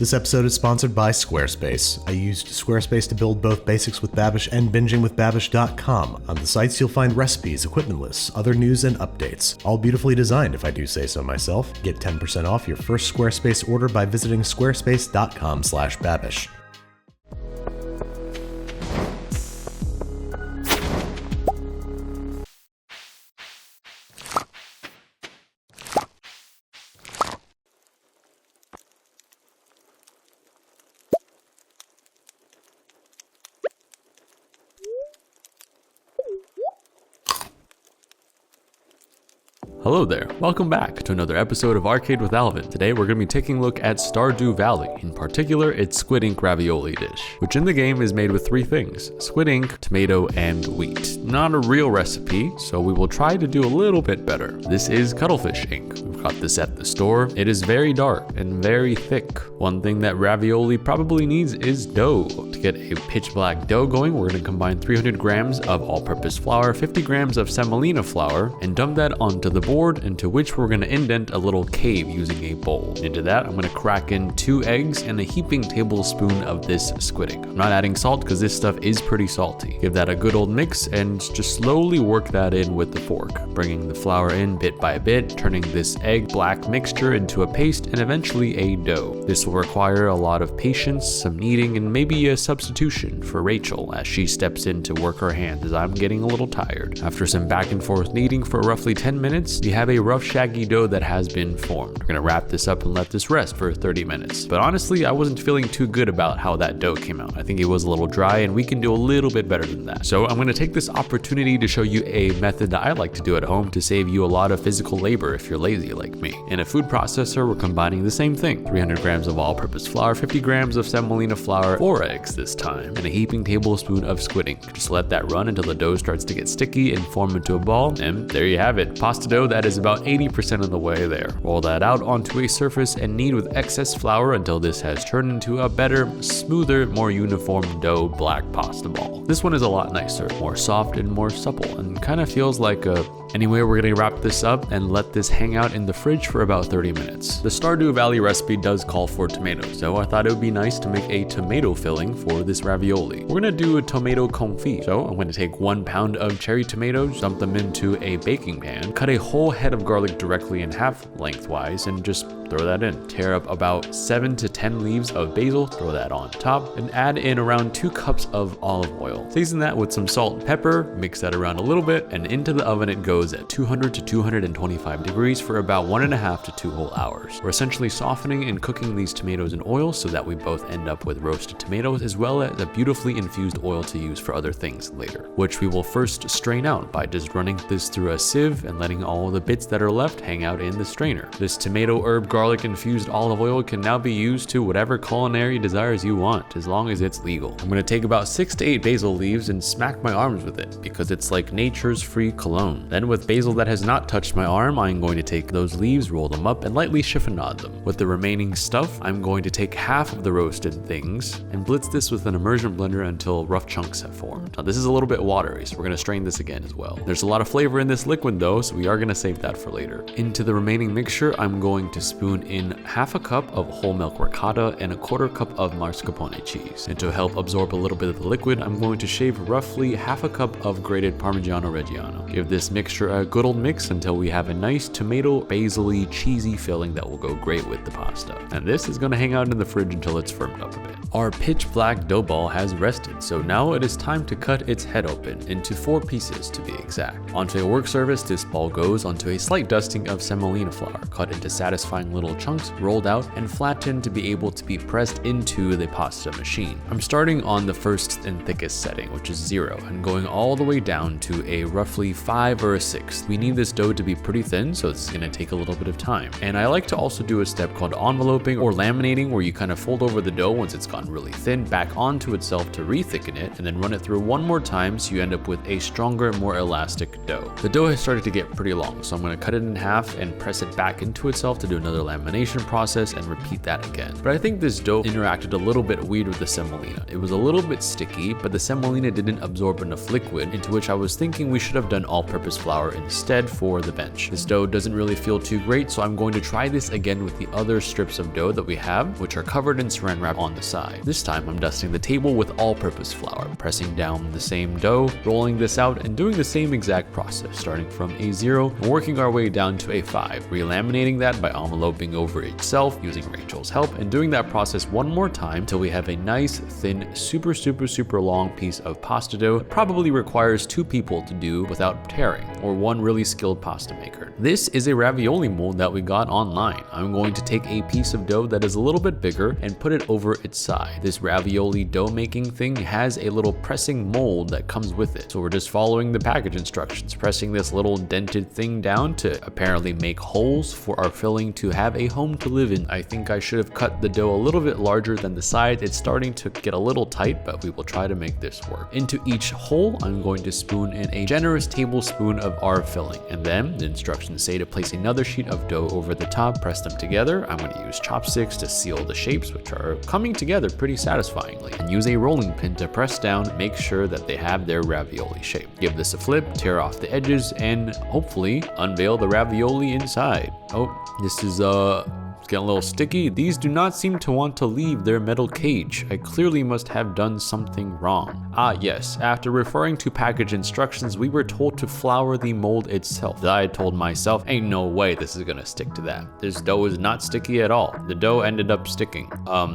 This episode is sponsored by Squarespace. I used Squarespace to build both Basics with Babish and BingingWithBabish.com. On the sites, you'll find recipes, equipment lists, other news, and updates. All beautifully designed, if I do say so myself. Get 10% off your first Squarespace order by visiting squarespace.com/babish. Hello there, welcome back to another episode of Arcade with Alvin. Today we're going to be taking a look at Stardew Valley, in particular its Squid Ink Ravioli dish, which in the game is made with three things: squid ink, tomato, and wheat. Not a real recipe, so we will try to do a little bit better. This is cuttlefish ink. We've got this at the store. It is very dark and very thick. One thing that ravioli probably needs is dough. To get a pitch black dough going, we're going to combine 300 grams of all-purpose flour, 50 grams of semolina flour, and dump that onto the board, into which we're going to indent a little cave using a bowl. Into that, I'm going to crack in 2 eggs and a heaping tablespoon of this squid ink. I'm not adding salt because this stuff is pretty salty. Give that a good old mix and just slowly work that in with the fork, bringing the flour in bit by bit, turning this egg black mixture into a paste and eventually a dough. This will require a lot of patience, some kneading, and maybe a substitution for Rachel as she steps in to work her hands as I'm getting a little tired. After some back and forth kneading for roughly 10 minutes, we have a rough shaggy dough that has been formed. We're gonna wrap this up and let this rest for 30 minutes. But honestly, I wasn't feeling too good about how that dough came out. I think it was a little dry and we can do a little bit better than that. So I'm gonna take this opportunity to show you a method that I like to do at home to save you a lot of physical labor if you're lazy like me. In a food processor, we're combining the same thing: 300 grams of all-purpose flour, 50 grams of semolina flour, 4 eggs this time, and a heaping tablespoon of squid ink. Just let that run until the dough starts to get sticky and form into a ball, and there you have it. Pasta dough that is about 80% of the way there. Roll that out onto a surface and knead with excess flour until this has turned into a better, smoother, more uniform dough black pasta ball. This one is a lot nicer, more soft and more supple, and kind of feels like a... Anyway, we're gonna wrap this up and let this hang out in the fridge for about 30 minutes. The Stardew Valley recipe does call for tomatoes, so I thought it would be nice to make a tomato filling for this ravioli. We're gonna do a tomato confit. So I'm gonna take 1 pound of cherry tomatoes, dump them into a baking pan, cut a whole head of garlic directly in half lengthwise, and just throw that in. Tear up about 7 to 10 leaves of basil, throw that on top, and add in around 2 cups of olive oil. Season that with some salt and pepper, mix that around a little bit, and into the oven it goes at 200 to 225 degrees for about 1.5 to 2 whole hours. We're essentially softening and cooking these tomatoes in oil so that we both end up with roasted tomatoes as well as a beautifully infused oil to use for other things later, which we will first strain out by just running this through a sieve and letting all the bits that are left hang out in the strainer. This tomato, herb, garlic infused olive oil can now be used to whatever culinary desires you want, as long as it's legal. I'm going to take about 6 to 8 basil leaves and smack my arms with it because it's like nature's free cologne. Then with basil that has not touched my arm, I'm going to take those leaves, roll them up, and lightly chiffonade them. With the remaining stuff, I'm going to take half of the roasted things and blitz this with an immersion blender until rough chunks have formed. Now this is a little bit watery, so we're going to strain this again as well. There's a lot of flavor in this liquid though, so we are going to save that for later. Into the remaining mixture, I'm going to spoon in half a cup of whole milk ricotta and a 1/4 cup of mascarpone cheese. And to help absorb a little bit of the liquid, I'm going to shave roughly half a cup of grated Parmigiano Reggiano. Give this mixture a good old mix until we have a nice tomato, basil-y, cheesy filling that will go great with the pasta. And this is going to hang out in the fridge until it's firmed up a bit. Our pitch black dough ball has rested, so now it is time to cut its head open into 4 pieces to be exact. Onto a work surface, this ball goes onto a slight dusting of semolina flour, cut into satisfying little chunks, rolled out, and flattened to be able to be pressed into the pasta machine. I'm starting on the first and thickest setting, which is 0, and going all the way down to a roughly 5 or a 6. We need this dough to be pretty thin, so it's going to take a little bit of time. And I like to also do a step called enveloping or laminating, where you kind of fold over the dough once it's gone gotten really thin back onto itself to re-thicken it, and then run it through one more time so you end up with a stronger, more elastic dough. The dough has started to get pretty long, so I'm going to cut it in half and press it back into itself to do another lamination process and repeat that again. But I think this dough interacted a little bit weird with the semolina. It was a little bit sticky, but the semolina didn't absorb enough liquid, into which I was thinking we should have done all-purpose flour instead for the bench. This dough doesn't really feel too great, so I'm going to try this again with the other strips of dough that we have, which are covered in saran wrap on the side. This time I'm dusting the table with all-purpose flour, pressing down the same dough, rolling this out, and doing the same exact process, starting from a 0 and working our way down to a 5, relaminating that by enveloping over itself using Rachel's help, and doing that process one more time till we have a nice, thin, super long piece of pasta dough. Probably requires 2 people to do without tearing, or 1 really skilled pasta maker. This is a ravioli mold that we got online. I'm going to take a piece of dough that is a little bit bigger and put it over its side. This ravioli dough making thing has a little pressing mold that comes with it. So we're just following the package instructions, pressing this little dented thing down to apparently make holes for our filling to have a home to live in. I think I should have cut the dough a little bit larger than the side. It's starting to get a little tight, but we will try to make this work. Into each hole, I'm going to spoon in a generous tablespoon of our filling, and then the instructions say to place another sheet of dough over the top, press them together. I'm going to use chopsticks to seal the shapes, which are coming together pretty satisfyingly, and use a rolling pin to press down, make sure that they have their ravioli shape. Give this a flip, tear off the edges, and hopefully unveil the ravioli inside. Oh, this is getting a little sticky. These do not seem to want to leave their metal cage. I clearly must have done something wrong. Ah yes, after referring to package instructions, we were told to flour the mold itself. I told myself, ain't no way this is gonna stick to that. This dough is not sticky at all. The dough ended up sticking.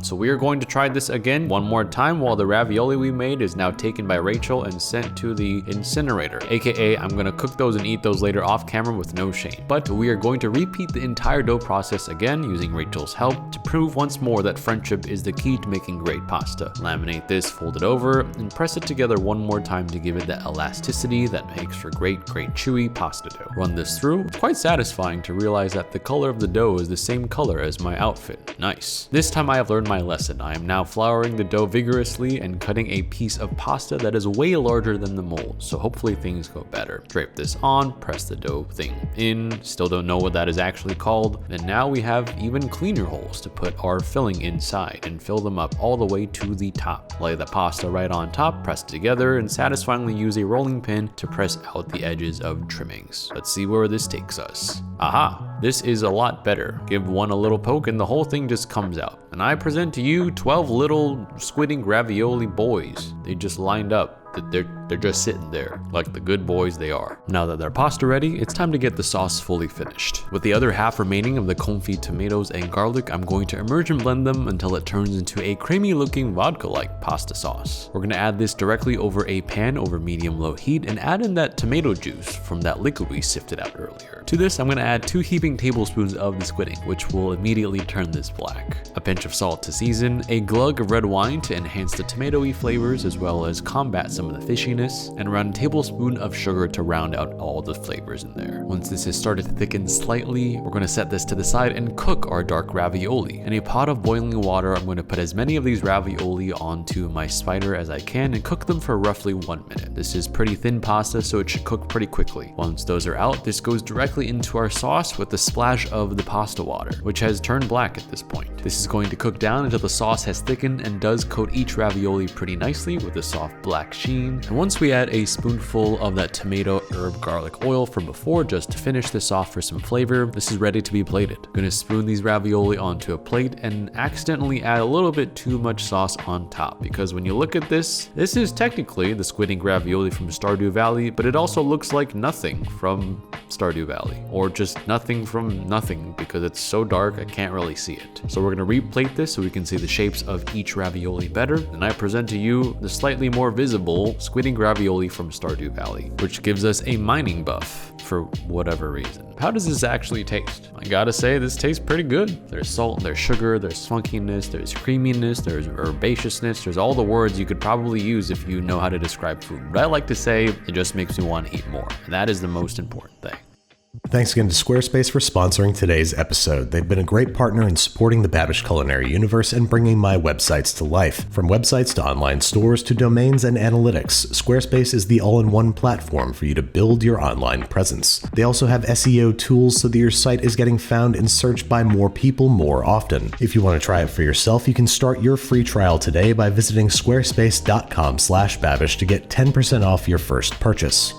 So we are going to try this again one more time while the ravioli we made is now taken by Rachel and sent to the incinerator. AKA, I'm gonna cook those and eat those later off camera with no shame. But we are going to repeat the entire dough process again using Rachel's help to prove once more that friendship is the key to making great pasta. Laminate this, fold it over, and press it together one more time to give it that elasticity that makes for great chewy pasta dough. Run this through. It's quite satisfying to realize that the color of the dough is the same color as my outfit. Nice. This time I have learned my lesson. I am now flouring the dough vigorously and cutting a piece of pasta that is way larger than the mold, so hopefully things go better. Drape this on, press the dough thing in, still don't know what that is actually called, and now we have even cleaner holes to put our filling inside and fill them up all the way to the top. Lay the pasta right on top, press it together, and satisfyingly use a rolling pin to press out the edges of trimmings. Let's see where this takes us. Aha, this is a lot better. Give one a little poke and the whole thing just comes out. And I present to you 12 little Squid Ink Ravioli boys. They just lined up. They're just sitting there like the good boys they are. Now that they're pasta ready, it's time to get the sauce fully finished. With the other half remaining of the confit tomatoes and garlic, I'm going to immerse and blend them until it turns into a creamy looking vodka-like pasta sauce. We're gonna add this directly over a pan over medium-low heat and add in that tomato juice from that liquid we sifted out earlier. To this, I'm gonna add 2 heaping tablespoons of the squid ink, which will immediately turn this black. A pinch of salt to season, a glug of red wine to enhance the tomatoey flavors as well as combat some of the fishiness, and around a tablespoon of sugar to round out all the flavors in there. Once this has started to thicken slightly, we're going to set this to the side and cook our dark ravioli. In a pot of boiling water, I'm going to put as many of these ravioli onto my spider as I can and cook them for roughly 1 minute. This is pretty thin pasta, so it should cook pretty quickly. Once those are out, this goes directly into our sauce with a splash of the pasta water, which has turned black at this point. This is going to cook down until the sauce has thickened and does coat each ravioli pretty nicely with a soft black sheen. And once we add a spoonful of that tomato herb garlic oil from before just to finish this off for some flavor, this is ready to be plated. I'm gonna spoon these ravioli onto a plate and accidentally add a little bit too much sauce on top, because when you look at this is technically the Squid Ink Ravioli from Stardew Valley, but it also looks like nothing from Stardew Valley, or just nothing from nothing because it's so dark I can't really see it. So we're gonna replate this so we can see the shapes of each ravioli better, and I present to you the slightly more visible Squid Ink Ravioli from Stardew Valley, which gives us a mining buff for whatever reason. How does this actually taste? I gotta say, this tastes pretty good. There's salt, there's sugar, there's funkiness, there's creaminess, there's herbaceousness, there's all the words you could probably use if you know how to describe food. But I like to say, it just makes me want to eat more. And that is the most important thing. Thanks again to Squarespace for sponsoring today's episode. They've been a great partner in supporting the Babish culinary universe and bringing my websites to life. From websites to online stores to domains and analytics, Squarespace is the all-in-one platform for you to build your online presence. They also have SEO tools so that your site is getting found and searched by more people more often. If you want to try it for yourself, you can start your free trial today by visiting squarespace.com/babish to get 10% off your first purchase.